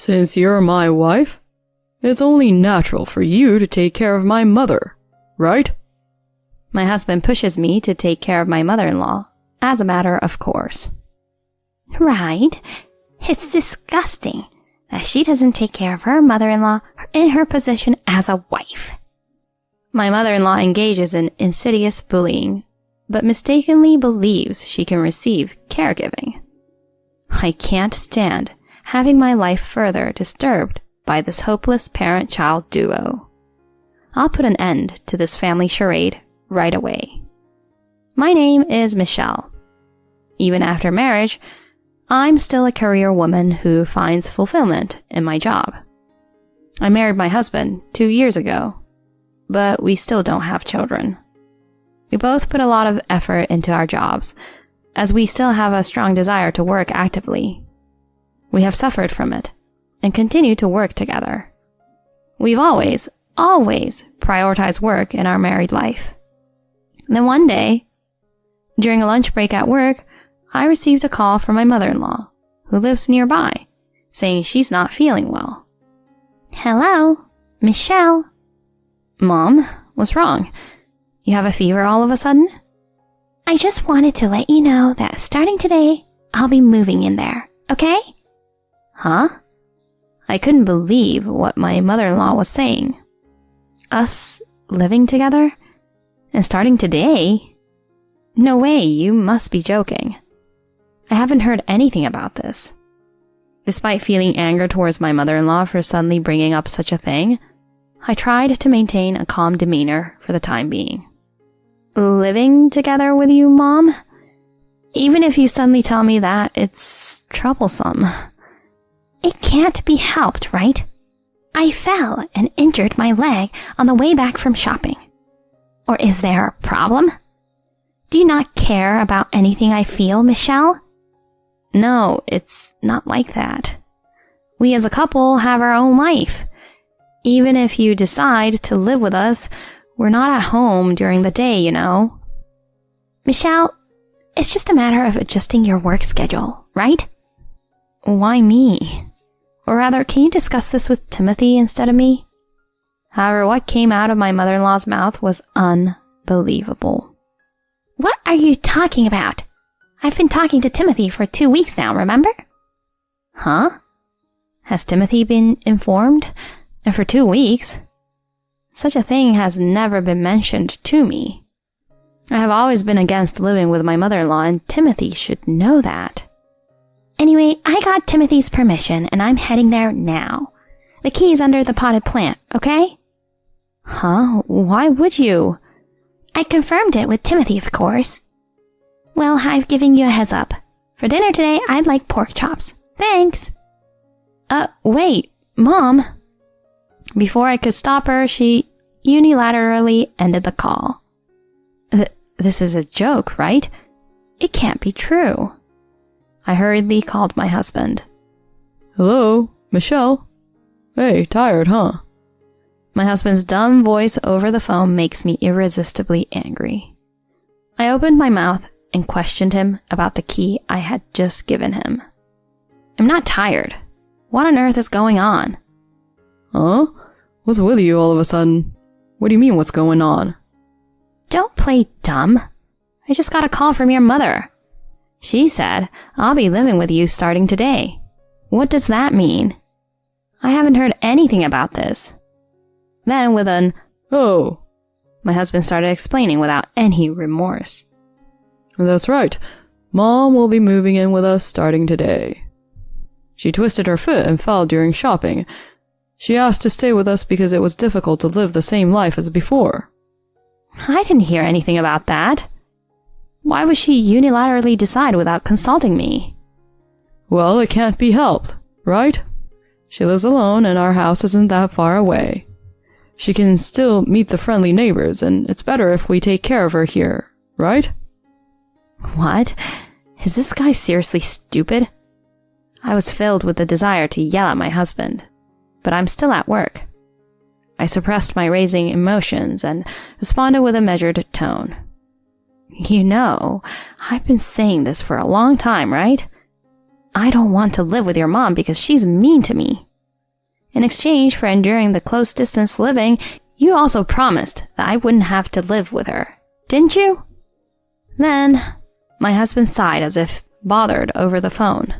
Since you're my wife, it's only natural for you to take care of my mother, right? My husband pushes me to take care of my mother-in-law, as a matter of course. Right. It's disgusting that she doesn't take care of her mother-in-law in her position as a wife. My mother-in-law engages in insidious bullying, but mistakenly believes she can receive caregiving. I can't stand having my life further disturbed by this hopeless parent-child duo. I'll put an end to this family charade right away. My name is Michelle. Even after marriage, I'm still a career woman who finds fulfillment in my job. I married my husband 2 years ago, but we still don't have children. We both put a lot of effort into our jobs, as we still have a strong desire to work actively. We have suffered from it, and continue to work together. We've always prioritized work in our married life. Then one day, during a lunch break at work, I received a call from my mother-in-law, who lives nearby, saying she's not feeling well. Hello, Michelle. Mom, what's wrong? You have a fever all of a sudden? I just wanted to let you know that starting today, I'll be moving in there, okay? Huh? I couldn't believe what my mother-in-law was saying. Us living together? And starting today? No way, you must be joking. I haven't heard anything about this. Despite feeling anger towards my mother-in-law for suddenly bringing up such a thing, I tried to maintain a calm demeanor for the time being. Living together with you, Mom? Even if you suddenly tell me that, it's troublesome. It can't be helped, right? I fell and injured my leg on the way back from shopping. Or is there a problem? Do you not care about anything I feel, Michelle? No, it's not like that. We as a couple have our own life. Even if you decide to live with us, we're not at home during the day, you know. Michelle, it's just a matter of adjusting your work schedule, right? Why me? Or rather, can you discuss this with Timothy instead of me? However, what came out of my mother-in-law's mouth was unbelievable. What are you talking about? I've been talking to Timothy for 2 weeks now, remember? Huh? Has Timothy been informed? And for 2 weeks? Such a thing has never been mentioned to me. I have always been against living with my mother-in-law, and Timothy should know that. Anyway, I got Timothy's permission, and I'm heading there now. The key's under the potted plant, okay? Huh? Why would you? I confirmed it with Timothy, of course. Well, I've given you a heads up. For dinner today, I'd like pork chops. Thanks. Wait, Mom. Before I could stop her, she unilaterally ended the call. This is a joke, right? It can't be true. I hurriedly called my husband. Hello, Michelle? Hey, tired, huh? My husband's dumb voice over the phone makes me irresistibly angry. I opened my mouth and questioned him about the key I had just given him. I'm not tired. What on earth is going on? Huh? What's with you all of a sudden? What do you mean, what's going on? Don't play dumb. I just got a call from your mother. She said, I'll be living with you starting today. What does that mean? I haven't heard anything about this. Then with an, oh, my husband started explaining without any remorse. That's right. Mom will be moving in with us starting today. She twisted her foot and fell during shopping. She asked to stay with us because it was difficult to live the same life as before. I didn't hear anything about that. Why would she unilaterally decide without consulting me? Well, it can't be helped, right? She lives alone and our house isn't that far away. She can still meet the friendly neighbors, and it's better if we take care of her here, right? What? Is this guy seriously stupid? I was filled with the desire to yell at my husband, but I'm still at work. I suppressed my raising emotions and responded with a measured tone. You know, I've been saying this for a long time, right? I don't want to live with your mom because she's mean to me, In exchange for enduring the close distance living, you also promised that I wouldn't have to live with her, didn't you? Then, my husband sighed as if bothered over the phone.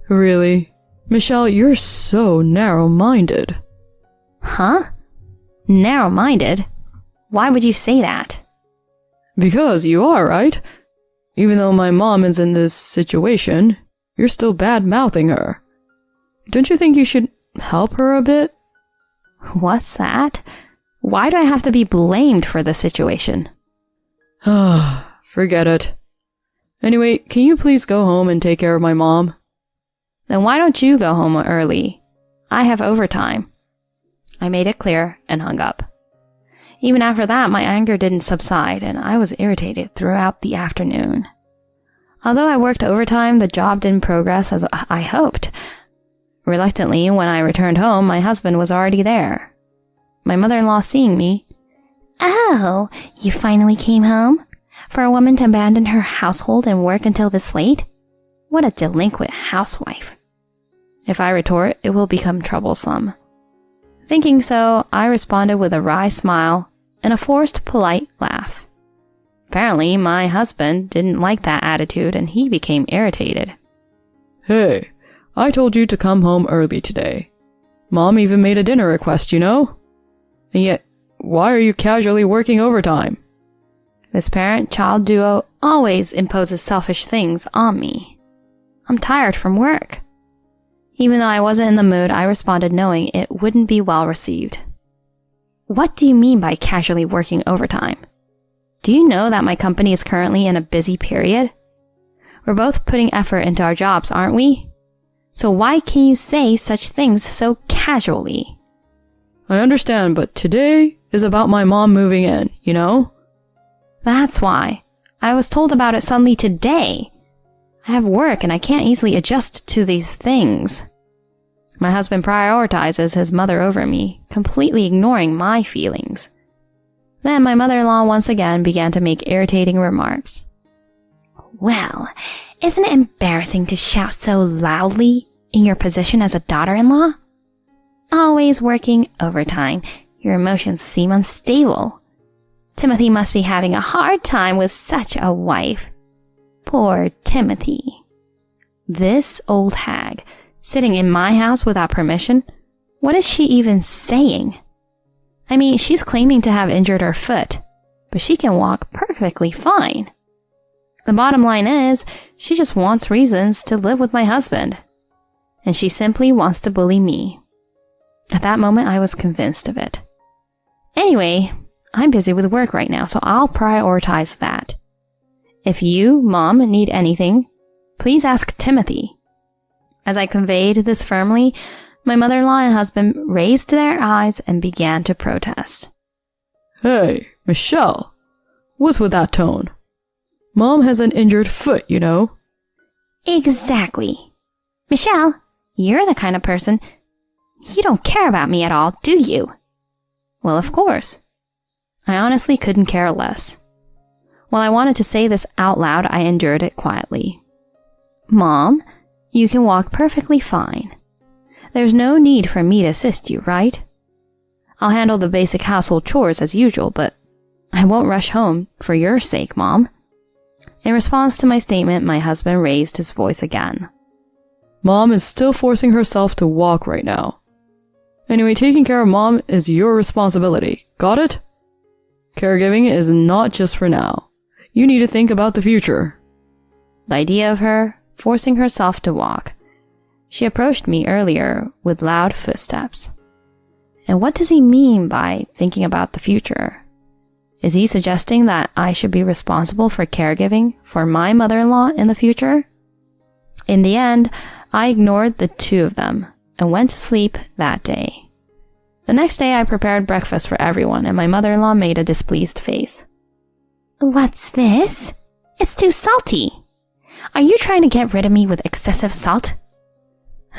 Really? Michelle, you're so narrow-minded. Huh? Narrow-minded? Why would you say that? Because you are, right? Even though my mom is in this situation, you're still bad-mouthing her. Don't you think you should help her a bit? What's that? Why do I have to be blamed for the situation? Forget it. Anyway, can you please go home and take care of my mom? Then why don't you go home early? I have overtime. I made it clear and hung up. Even after that, my anger didn't subside, and I was irritated throughout the afternoon. Although I worked overtime, the job didn't progress as I hoped. Reluctantly, when I returned home, my husband was already there. My mother-in-law, seeing me, "Oh, you finally came home? For a woman to abandon her household and work until this late? What a delinquent housewife." If I retort, it will become troublesome. Thinking so, I responded with a wry smile and a forced polite laugh. Apparently, my husband didn't like that attitude and he became irritated. Hey, I told you to come home early today. Mom even made a dinner request, you know? And yet, why are you casually working overtime? This parent-child duo always imposes selfish things on me. I'm tired from work. Even though I wasn't in the mood, I responded knowing it wouldn't be well received. What do you mean by casually working overtime? Do you know that my company is currently in a busy period? We're both putting effort into our jobs, aren't we? So why can you say such things so casually? I understand, but today is about my mom moving in, you know? That's why. I was told about it suddenly today. I have work and I can't easily adjust to these things. My husband prioritizes his mother over me, completely ignoring my feelings. Then my mother-in-law once again began to make irritating remarks. Well, isn't it embarrassing to shout so loudly in your position as a daughter-in-law? Always working overtime. Your emotions seem unstable. Timothy must be having a hard time with such a wife. Poor Timothy. This old hag, sitting in my house without permission? What is she even saying? I mean, she's claiming to have injured her foot, but she can walk perfectly fine. The bottom line is, she just wants reasons to live with my husband. And she simply wants to bully me. At that moment, I was convinced of it. Anyway, I'm busy with work right now, so I'll prioritize that. If you, Mom, need anything, please ask Timothy. As I conveyed this firmly, my mother-in-law and husband raised their eyes and began to protest. Hey, Michelle, what's with that tone? Mom has an injured foot, you know. Exactly. Michelle, you're the kind of person... You don't care about me at all, do you? Well, of course. I honestly couldn't care less. While I wanted to say this out loud, I endured it quietly. Mom, you can walk perfectly fine. There's no need for me to assist you, right? I'll handle the basic household chores as usual, but I won't rush home for your sake, Mom. In response to my statement, my husband raised his voice again. Mom is still forcing herself to walk right now. Anyway, taking care of Mom is your responsibility. Got it? Caregiving is not just for now. You need to think about the future. The idea of her forcing herself to walk. She approached me earlier with loud footsteps. And what does he mean by thinking about the future? Is he suggesting that I should be responsible for caregiving for my mother-in-law in the future? In the end, I ignored the two of them and went to sleep that day. The next day I prepared breakfast for everyone and my mother-in-law made a displeased face. What's this? It's too salty. Are you trying to get rid of me with excessive salt?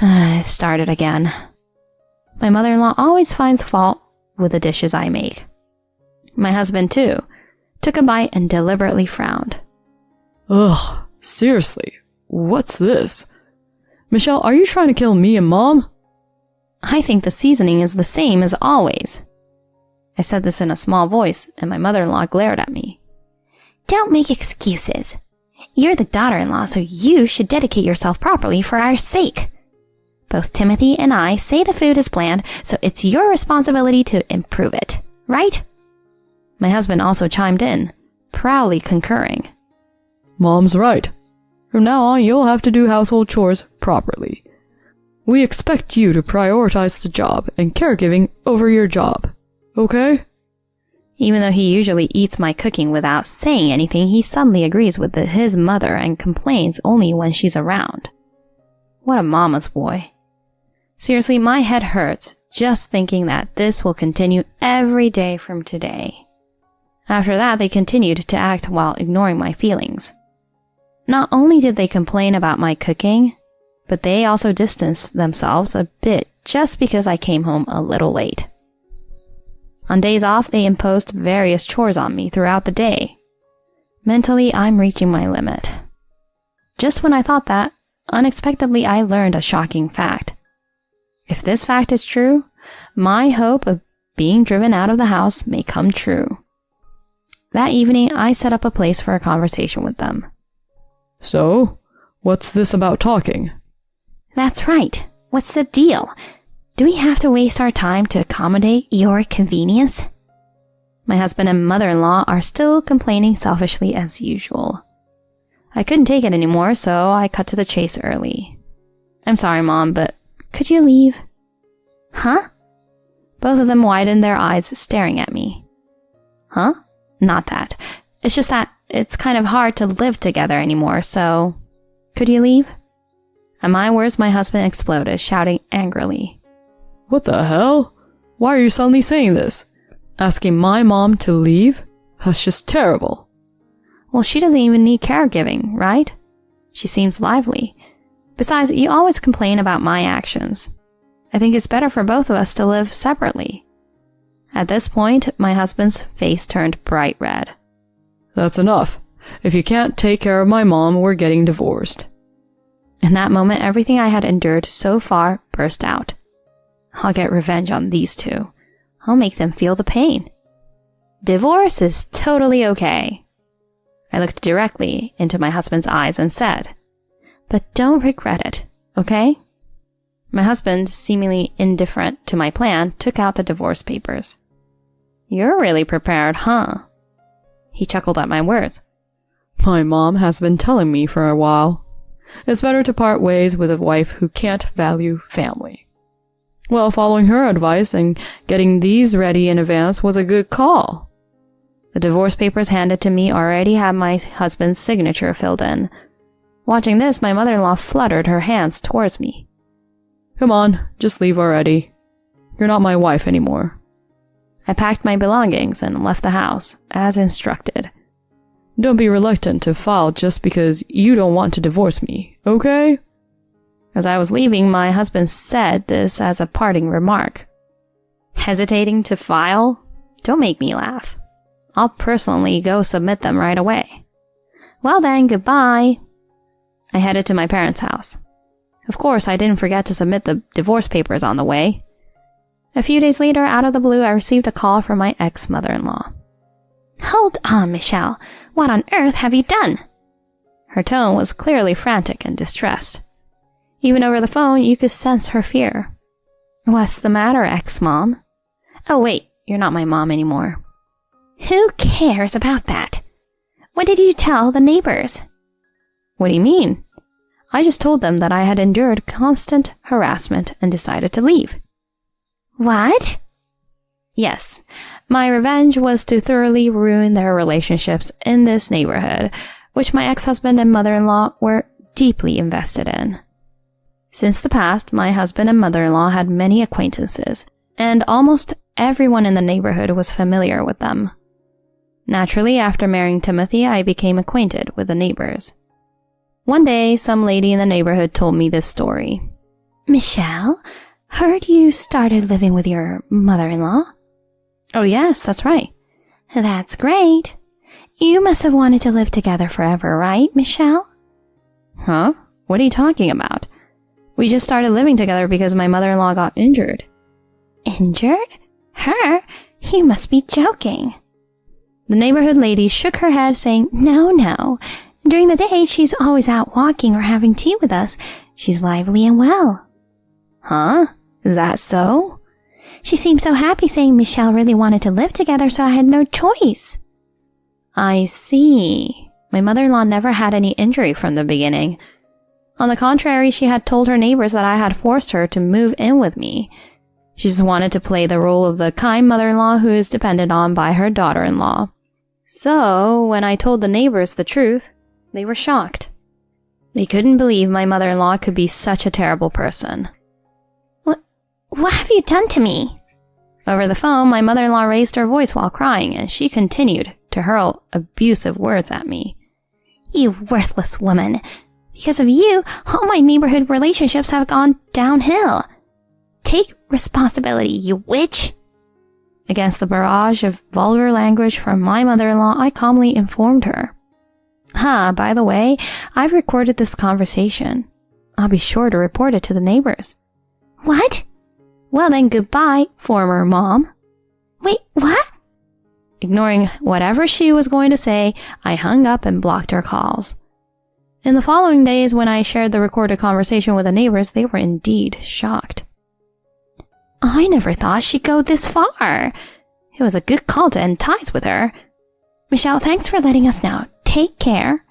It started again. My mother-in-law always finds fault with the dishes I make. My husband, too, took a bite and deliberately frowned. Ugh, seriously, what's this? Michelle, are you trying to kill me and Mom? I think the seasoning is the same as always. I said this in a small voice, and my mother-in-law glared at me. Don't make excuses. You're the daughter-in-law, so you should dedicate yourself properly for our sake. Both Timothy and I say the food is bland, so it's your responsibility to improve it, right? My husband also chimed in, proudly concurring. Mom's right. From now on, you'll have to do household chores properly. We expect you to prioritize the job and caregiving over your job. Okay? Even though he usually eats my cooking without saying anything, he suddenly agrees with his mother and complains only when she's around. What a mama's boy. Seriously, my head hurts just thinking that this will continue every day from today. After that, they continued to act while ignoring my feelings. Not only did they complain about my cooking, but they also distanced themselves a bit just because I came home a little late. On days off, they imposed various chores on me throughout the day. Mentally, I'm reaching my limit. Just when I thought that, unexpectedly I learned a shocking fact. If this fact is true, my hope of being driven out of the house may come true. That evening, I set up a place for a conversation with them. So, what's this about talking? That's right. What's the deal? Do we have to waste our time to accommodate your convenience? My husband and mother-in-law are still complaining selfishly as usual. I couldn't take it anymore, so I cut to the chase early. I'm sorry, Mom, but could you leave? Huh? Both of them widened their eyes, staring at me. Huh? Not that. It's just that it's kind of hard to live together anymore, so could you leave? At my words, my husband exploded, shouting angrily. What the hell? Why are you suddenly saying this? Asking my mom to leave? That's just terrible. Well, she doesn't even need caregiving, right? She seems lively. Besides, you always complain about my actions. I think it's better for both of us to live separately. At this point, my husband's face turned bright red. That's enough. If you can't take care of my mom, we're getting divorced. In that moment, everything I had endured so far burst out. I'll get revenge on these two. I'll make them feel the pain. Divorce is totally okay. I looked directly into my husband's eyes and said, but don't regret it, okay? My husband, seemingly indifferent to my plan, took out the divorce papers. You're really prepared, huh? He chuckled at my words. My mom has been telling me for a while. It's better to part ways with a wife who can't value family. Well, following her advice and getting these ready in advance was a good call. The divorce papers handed to me already had my husband's signature filled in. Watching this, my mother-in-law fluttered her hands towards me. Come on, just leave already. You're not my wife anymore. I packed my belongings and left the house, as instructed. Don't be reluctant to file just because you don't want to divorce me, okay? As I was leaving, my husband said this as a parting remark. Hesitating to file? Don't make me laugh. I'll personally go submit them right away. Well then, goodbye. I headed to my parents' house. Of course, I didn't forget to submit the divorce papers on the way. A few days later, out of the blue, I received a call from my ex-mother-in-law. Hold on, Michelle. What on earth have you done? Her tone was clearly frantic and distressed. Even over the phone, you could sense her fear. What's the matter, ex-mom? Oh wait, you're not my mom anymore. Who cares about that? What did you tell the neighbors? What do you mean? I just told them that I had endured constant harassment and decided to leave. What? Yes, my revenge was to thoroughly ruin their relationships in this neighborhood, which my ex-husband and mother-in-law were deeply invested in. Since the past, my husband and mother-in-law had many acquaintances, and almost everyone in the neighborhood was familiar with them. Naturally, after marrying Timothy, I became acquainted with the neighbors. One day, some lady in the neighborhood told me this story. Michelle, heard you started living with your mother-in-law? Oh yes, that's right. That's great. You must have wanted to live together forever, right, Michelle? Huh? What are you talking about? We just started living together because my mother-in-law got injured. Injured? Her? You must be joking. The neighborhood lady shook her head, saying, No. During the day, she's always out walking or having tea with us. She's lively and well. Huh? Is that so? She seemed so happy, saying Michelle really wanted to live together, so I had no choice. I see. My mother-in-law never had any injury from the beginning. On the contrary, she had told her neighbors that I had forced her to move in with me. She just wanted to play the role of the kind mother-in-law who is depended on by her daughter-in-law. So, when I told the neighbors the truth, they were shocked. They couldn't believe my mother-in-law could be such a terrible person. What have you done to me? Over the phone, my mother-in-law raised her voice while crying, and she continued to hurl abusive words at me. You worthless woman. Because of you, all my neighborhood relationships have gone downhill. Take responsibility, you witch. Against the barrage of vulgar language from my mother-in-law, I calmly informed her. By the way, I've recorded this conversation. I'll be sure to report it to the neighbors. What? Well then, goodbye, former mom. Wait, what? Ignoring whatever she was going to say, I hung up and blocked her calls. In the following days, when I shared the recorded conversation with the neighbors, they were indeed shocked. I never thought she'd go this far. It was a good call to end ties with her. Michelle, thanks for letting us know. Take care.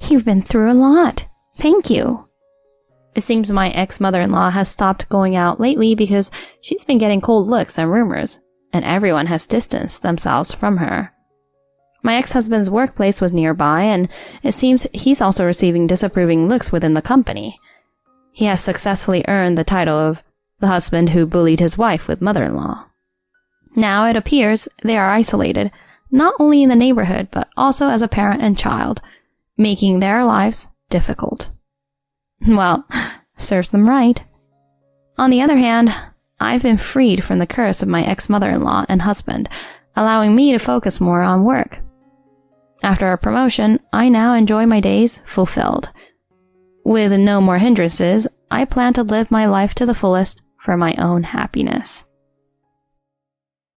You've been through a lot. Thank you. It seems my ex-mother-in-law has stopped going out lately because she's been getting cold looks and rumors, and everyone has distanced themselves from her. My ex-husband's workplace was nearby, and it seems he's also receiving disapproving looks within the company. He has successfully earned the title of the husband who bullied his wife with mother-in-law. Now it appears they are isolated, not only in the neighborhood, but also as a parent and child, making their lives difficult. Well, serves them right. On the other hand, I've been freed from the curse of my ex-mother-in-law and husband, allowing me to focus more on work. After a promotion, I now enjoy my days fulfilled. With no more hindrances, I plan to live my life to the fullest for my own happiness.